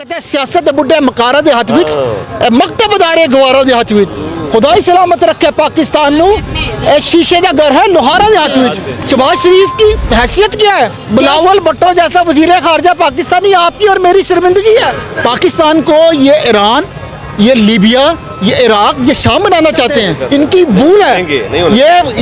कहते सियासत बुढ़े मकारा दे हथ विच मकतब अदारे गवारा दे हथ विच खुदा ही सलामत रखे पाकिस्तान नू शीशे का घर है लोहारा दे हथ विच। शहबाज शरीफ की हैसियत क्या है? बिलावल भुट्टो जैसा वजीर खारजा पाकिस्तानी आपकी और मेरी शर्मिंदगी है। पाकिस्तान को ये ईरान, ये लीबिया, ये इराक, ये शाम बनाना चाहते हैं। इनकी भूल है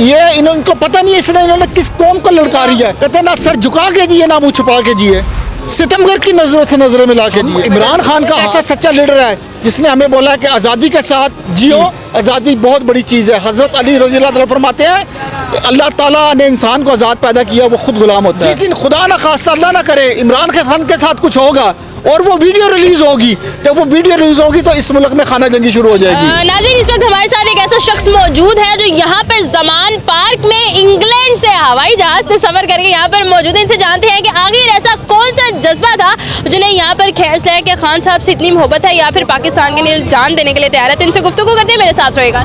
ये इनको पता नहीं है इसने इन्होंने किस कौम को ललकारी है। कहते ना सर झुका के जिए ना मुँह छुपा के जिए, सितमगर की नजरों से नजरें मिला के जिए। इमरान खान का ऐसा सच्चा लीडर है जिसने हमें बोला है कि आज़ादी के साथ जियो, आज़ादी बहुत बड़ी चीज़ है। हज़रत अली रज़ी अल्लाह तआला फरमाते हैं अल्लाह ताला ने इंसान को आज़ाद पैदा किया, वो खुद गुलाम होता है। जिस दिन खुदा ना खास्ता अल्लाह ना करे इमरान खान के साथ कुछ होगा और वो वीडियो रिलीज होगी, जब वो वीडियो रिलीज होगी तो इस मुल्क में खाना जंगी शुरू हो जाएगी। नाज़रीन, इस वक्त हमारे साथ एक ऐसा शख्स मौजूद है जो यहाँ पर ज़मान पार्क में इंग्लैंड से हवाई जहाज से सफर करके यहाँ पर मौजूद है। इनसे जानते हैं कि आखिर ऐसा कौन सा जज्बा था जिन्हें यहाँ पर खैस लिया कि खान साहब से इतनी मोहब्बत है या फिर पाकिस्तान के लिए जान देने के लिए तैयार है। तो इनसे गुफ्तगू करते हैं, मेरे साथ रहेगा।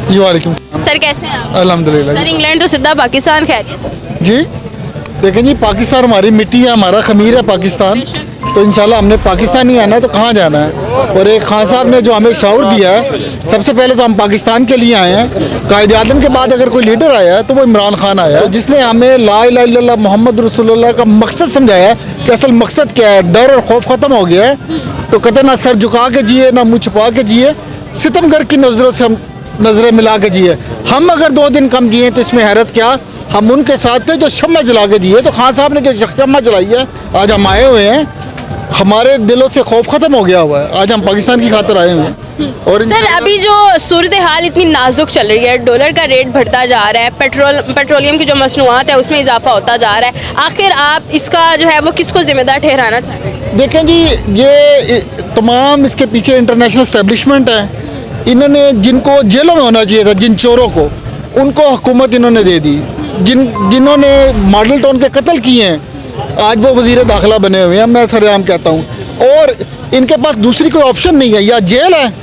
जी वालेकुम सर, कैसे हैं आप? अल्हम्दुलिल्लाह। सर, इंग्लैंड तो सीधा पाकिस्तान खैरियत? जी देखें जी, पाकिस्तान हमारी मिट्टी है, हमारा खमीर है पाकिस्तान, तो इंशाल्लाह हमने पाकिस्तान ही आना है तो कहाँ जाना है। और एक खान साहब ने जो हमें शऊर दिया है, सबसे पहले तो हम पाकिस्तान के लिए आए हैं। कायदे आज़म के बाद अगर कोई लीडर आया है तो वो इमरान खान आया है, जिसने हमें ला इलाहा इल्लल्लाह मोहम्मद रसूलुल्लाह का मकसद समझाया कि असल मकसद क्या है। डर और खौफ ख़त्म हो गया है, तो कहते ना सर झुका के जिए ना मुँह छुपा के जिए, सितमगर की नज़रों से हम नज़रें मिला के जिए। हम अगर 2 दिन कम जिए तो इसमें हैरत क्या, हम उनके साथ थे जो शम्मा जला के जिए। तो खान साहब ने जो शम्मा जलाई है, आज हम आए हुए हैं, हमारे दिलों से खौफ खत्म हो गया हुआ है, आज हम पाकिस्तान की खातिर आए हुए हैं। और सर, अभी जो सूरत हाल इतनी नाजुक चल रही है, डॉलर का रेट बढ़ता जा रहा है, पेट्रोलियम की जो मसनूआत है उसमें इजाफा होता जा रहा है, आखिर आप इसका जो है वो किसको जिम्मेदार ठहराना चाहेंगे? देखें जी, ये तमाम इसके पीछे इंटरनेशनल एस्टेब्लिशमेंट है। इन्होंने जिनको जेलों में होना चाहिए था, जिन चोरों को, उनको हुकूमत इन्होंने दे दी। जिन्होंने मॉडल टाउन के कत्ल किए हैं आज वो वज़ीर दाखिला बने हुए हैं, मैं सरेआम कहता हूँ। और इनके पास दूसरी कोई ऑप्शन नहीं है, या जेल है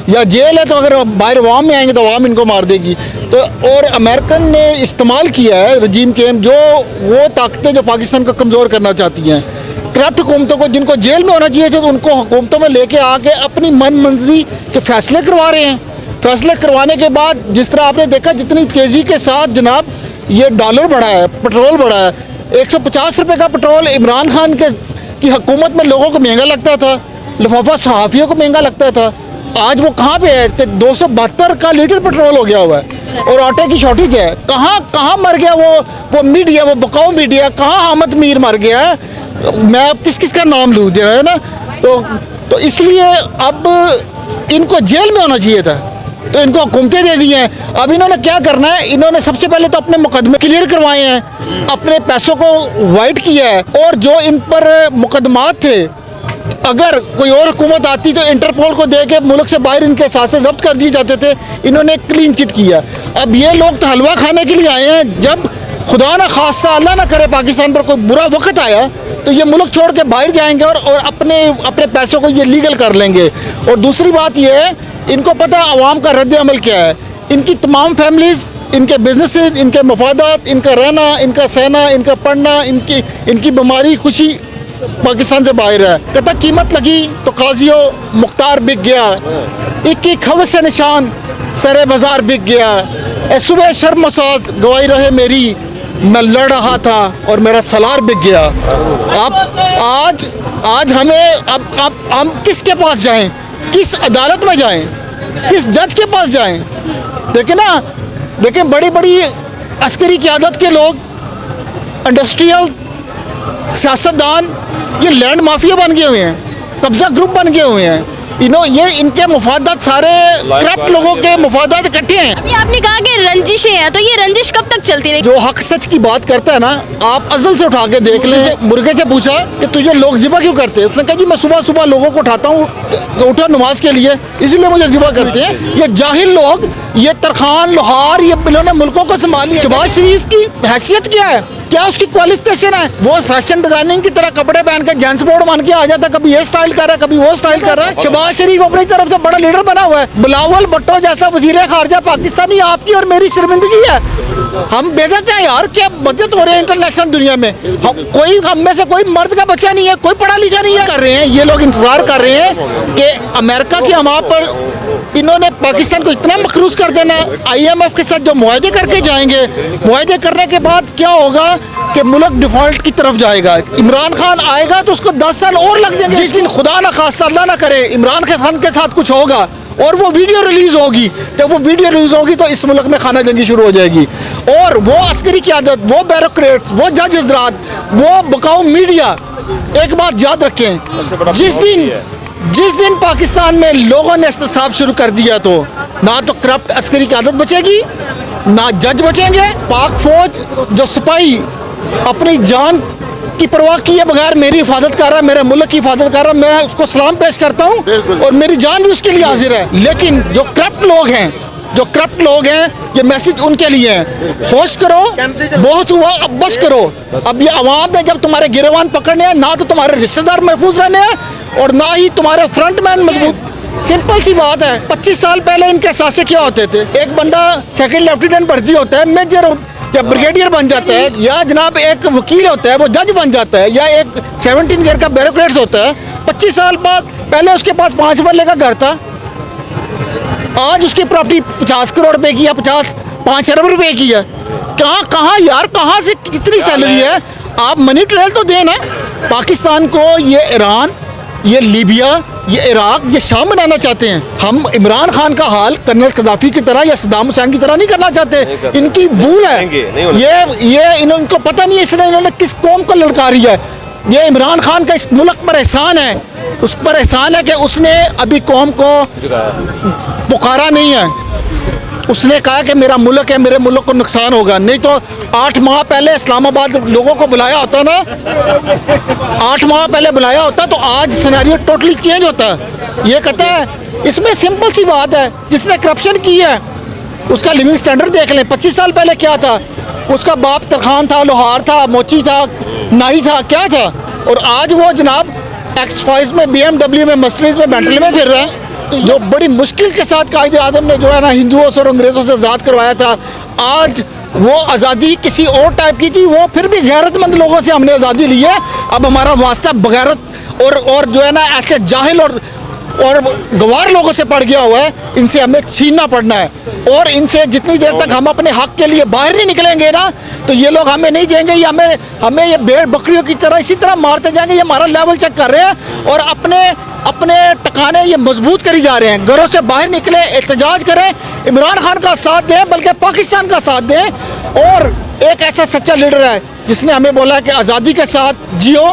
या जेल है, तो अगर बाहर अवाम में आएंगे तो अवाम इनको मार देगी। तो और अमेरिकन ने इस्तेमाल किया है रजीम के जो वो ताकतें जो पाकिस्तान को कमज़ोर करना चाहती हैं, करप्ट हुकूमतों को, जिनको जेल में होना चाहिए थे तो उनको हुकूमतों में लेके आके अपनी मन मंजरी के फैसले करवा रहे हैं। फैसले करवाने के बाद जिस तरह आपने देखा जितनी तेज़ी के साथ जनाब ये डॉलर बढ़ा है, पेट्रोल बढ़ा है। 150 रुपये का पेट्रोल इमरान खान की हुकूमत में लोगों को महंगा लगता था, लिफाफा सहाफ़ियों को महंगा लगता था। आज वो कहाँ पे है कि 272 का लीटर पेट्रोल हो गया हुआ है और आटे की शॉर्टेज है। कहाँ मर गया वो मीडिया, वो बकाऊ मीडिया, कहाँ हामिद मीर मर गया है। मैं अब किस का नाम लूँ जो है ना, तो इसलिए अब इनको जेल में होना चाहिए था, तो इनको हुकूमतें दे दी हैं। अब इन्होंने क्या करना है, इन्होंने सबसे पहले तो अपने मुकदमे क्लियर करवाए हैं, अपने पैसों को वाइट किया है, और जो इन पर मुकदमात थे अगर कोई और हुकूमत आती तो इंटरपोल को दे के मुल्क से बाहर इनके साथ जब्त कर दिए जाते थे। इन्होंने क्लीन चिट किया। अब ये लोग तो हलवा खाने के लिए आए हैं, जब खुदा ना खास्ता अल्लाह ना करे पाकिस्तान पर कोई बुरा वक्त आया तो ये मुल्क छोड़ के बाहर जाएंगे और अपने पैसों को ये लीगल कर लेंगे। और दूसरी बात ये है, इनको पता है अवाम का रद्द अमल क्या है। इनकी तमाम फैमिलीज़, इनके बिजनेसेस, इनके मफादात, इनका रहना, इनका सहना, इनका पढ़ना, इनकी बीमारी खुशी पाकिस्तान से बाहर है। कहता कीमत लगी तो काजियो मुख्तार बिक गया, एक खबर से निशान सरे बाजार बिक गया। सुबह शर्मसाज गवाही रहे मेरी, मैं लड़ रहा था और मेरा सलार बिक गया। अब आज हमें अब हम किसके पास जाएं, किस अदालत में जाएं, किस जज के पास जाएं? देखें बड़ी बड़ी अस्करी क़यादत के लोग, इंडस्ट्रियल सियासतदान, ये लैंड माफिया बन गए हुए हैं, कब्जा ग्रुप बन गए हुए हैं। ये इनके मुफादात सारे करप्ट लोगों के मुफादात इकट्ठे हैं। अभी आपने कहा कि रंजिशें हैं, तो ये रंजिश कब तक चलती रहेगी? जो हक सच की बात करता है ना, आप अजल से उठा के देख लें। मुर्गे से पूछा कि तुझे लोग जिबा क्यों करते हैं, उसने कहा जी मैं सुबह सुबह लोगों को उठाता हूँ, उठा नमाज के लिए, इसलिए मुझे जिबा करते हैं। ये जाहिल लोग, ये तरखान लोहार, ये इन्होंने मुल्कों को संभाल लिया। शहबाज शरीफ की हैसियत क्या है? क्या उसकी क्वालिफिकेशन है? वो फैशन डिजाइनिंग की तरह कपड़े पहन के जेंट्स बोर्ड मान के आ जाता, कभी ये स्टाइल कर रहा है, कभी वो स्टाइल कर रहा है। शहबाज शरीफ अपनी तरफ से बड़ा लीडर बना हुआ है। बिलावल भुट्टो जैसा वजीर खारजा पाकिस्तानी आपकी और मेरी शर्मिंदगी है। हम बेइज्जत हैं यार, क्या मदद हो रहे हैं इंटरनेशनल दुनिया में। कोई हम में से कोई मर्द का बच्चा नहीं है, कोई पढ़ा लिखा नहीं है। कर रहे हैं ये लोग, इंतजार कर रहे हैं कि अमेरिका की हवा पर इन्होंने पाकिस्तान को इतना मखरूज कर देना। IMF के साथ जो मुआहदे करके जाएंगे, मुआहदे करने के बाद क्या होगा कि मुल्क डिफॉल्ट की तरफ जाएगा। इमरान खान आएगा तो उसको 10 साल और लग जाएंगे। जिस दिन खुदा ना खास्ता अल्लाह ना करे इमरान खान के साथ कुछ होगा और वो वीडियो रिलीज होगी, जब वो वीडियो रिलीज होगी तो इस मुल्क में खाना जंगी शुरू हो जाएगी। और वो अस्करी क़यादत, वो ब्यूरोक्रेट्स, वो जज हज़रात, वो बकाऊ मीडिया, एक बात याद रखें, जिस दिन पाकिस्तान में लोगों ने एहतसाब शुरू कर दिया तो ना तो करप्ट अस्करी क़यादत बचेगी, ना जज बचेंगे। पाक फौज जो सिपाही अपनी जान की परवाह किए बगैर मेरी हिफाजत कर रहा है, मेरे मुल्क की हिफाजत कर रहा है, मैं उसको सलाम पेश करता हूँ और मेरी जान भी उसके लिए हाजिर है। लेकिन जो करप्ट लोग हैं, ये मैसेज उनके लिए है। होश करो, बहुत हुआ, अब बस करो। अब ये अवाम ने जब तुम्हारे गिरेबान पकड़ने हैं, ना तो तुम्हारे रिश्तेदार महफूज रहने हैं और ना ही तुम्हारे फ्रंटमैन मजबूत। सिंपल सी बात है। 25 साल पहले इनके एहसासे क्या होते थे? एक बंदा सेकंड लेफ्टिनेंट भर्ती होता है, मेजर या ब्रिगेडियर बन जाता है, या जनाब एक वकील होता है वो जज बन जाता है, या एक 17 ईयर का ब्यूरोक्रेट्स होता है। 25 साल बाद पहले उसके पास 5 मरले का घर था, आज उसकी प्रॉपर्टी 50 करोड़ रुपए की या 5 अरब रुपए की है। कहाँ यार, कहाँ से कितनी सैलरी है? आप मनी ट्रेल तो देना। पाकिस्तान को ये ईरान, ये लीबिया, ये इराक, ये शाम बनाना चाहते हैं। हम इमरान खान का हाल कर्नल कदाफी की तरह या सद्दाम हुसैन की तरह नहीं करना चाहते। इनकी भूल है ये इनको पता नहीं है इसने इन्होंने किस कौम को ललकारी है। ये इमरान खान का इस मुल्क पर एहसान है, उस पर एहसान है कि उसने अभी कौम को पुकारा नहीं है। उसने कहा कि मेरा मुल्क है, मेरे मुल्क को नुकसान होगा। नहीं तो 8 माह पहले इस्लामाबाद लोगों को बुलाया होता ना, 8 माह पहले बुलाया होता तो आज सिनेरियो टोटली चेंज होता है। ये कहता है, इसमें सिंपल सी बात है, जिसने करप्शन की है उसका लिविंग स्टैंडर्ड देख लें। 25 साल पहले क्या था? उसका बाप तरखान था, लोहार था, मोची था, नाई था, क्या था? और आज वो जनाब X5 में, BMW में, मर्सिडीज में, बेंटली में फिर रहा है। जो बड़ी मुश्किल के साथ कायदे आज़म ने जो है ना हिंदुओं से और अंग्रेज़ों से आज़ाद करवाया था, आज वो आज़ादी किसी और टाइप की थी। वो फिर भी गैरतमंद लोगों से हमने आज़ादी ली है। अब हमारा वास्ता बगैरत और जो है ना ऐसे जाहिल और गवार लोगों से पड़ गया हुआ है। इनसे हमें छीनना पड़ना है और इनसे जितनी देर तक हम अपने हक के लिए बाहर नहीं निकलेंगे ना, तो ये लोग हमें नहीं देंगे। ये हमें ये भेड़ बकरियों की तरह इसी तरह मारते जाएंगे। ये हमारा लेवल चेक कर रहे हैं और अपने टकाने ये मजबूत करी जा रहे हैं। घरों से बाहर निकले, एहतजाज करें, इमरान खान का साथ दें, बल्कि पाकिस्तान का साथ दें। और एक ऐसा सच्चा लीडर है जिसने हमें बोला कि आज़ादी के साथ जियो,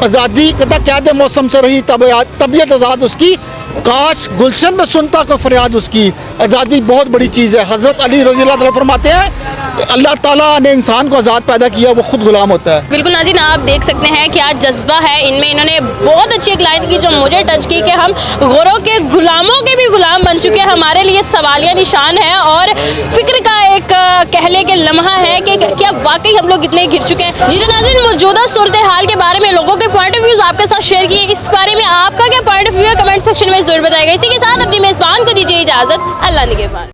आज़ादी कहता क्या दे मौसम से रही तबीयत आज़ाद उसकी, काश गुलशन में सुनता को फरियाद उसकी। आज़ादी बहुत बड़ी चीज़ है। हज़रत अली रज़ी अल्लाह तआला फरमाते हैं अल्लाह ताला ने इंसान को आज़ाद पैदा किया, वो खुद गुलाम होता है। बिल्कुल नाज़रीन, आप देख सकते हैं क्या जज्बा है इनमें। इन्होंने बहुत अच्छी एक लाइन की जो मुझे टच की कि हम गोरों के गुलामों के भी गुलाम बन चुके हैं। हमारे लिए सवालिया निशान है और फिक्र का एक कहले के लम्हा है कि क्या वाकई हम लोग इतने घिर चुके हैं। जी तो नाज़रीन, मौजूदा सूरत हाल के बारे में लोगों के पॉइंट ऑफ व्यूज़ आपके साथ शेयर किए। इस बारे में आपका क्या पॉइंट ऑफ व्यू है, कमेंट सेक्शन में ज़रूर बताइएगा। इसी के साथ अपनी मेज़बान को दीजिए इजाज़त। अल्लाह निगहबान।